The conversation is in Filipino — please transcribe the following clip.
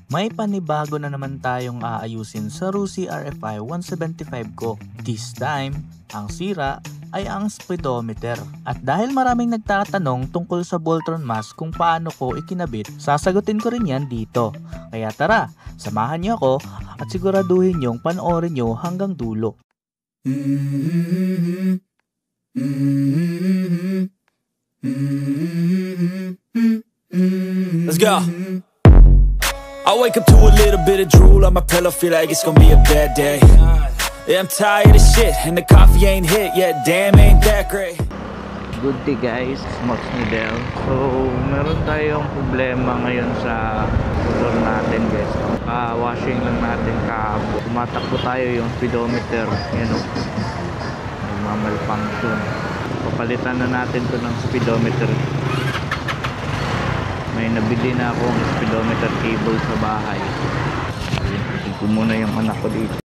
May panibago na naman tayong aayusin sa Rusi RFI 175 ko. This time, ang sira ay ang speedometer. At dahil maraming nagtatanong tungkol sa Voltron mask kung paano ko ikinabit, sasagutin ko rin yan dito. Kaya tara, samahan niyo ako at siguraduhin niyong panoorin niyo hanggang dulo. Let's go. I wake up to a little bit of drool on my pillow, feel like it's gonna be a bad day. Yeah, I'm tired of shit, and the coffee ain't hit yet, damn, ain't that great. Good day guys, Smox Nidel. So, meron tayong problema ngayon sa motor natin guys. Washing lang natin kahapon. Tumatakbo tayo yung speedometer. Yan o. Nagmamalfunction. Papalitan na natin to ng speedometer. May nabili na akong speedometer cable sa bahay. Ito muna yung anak ko dito.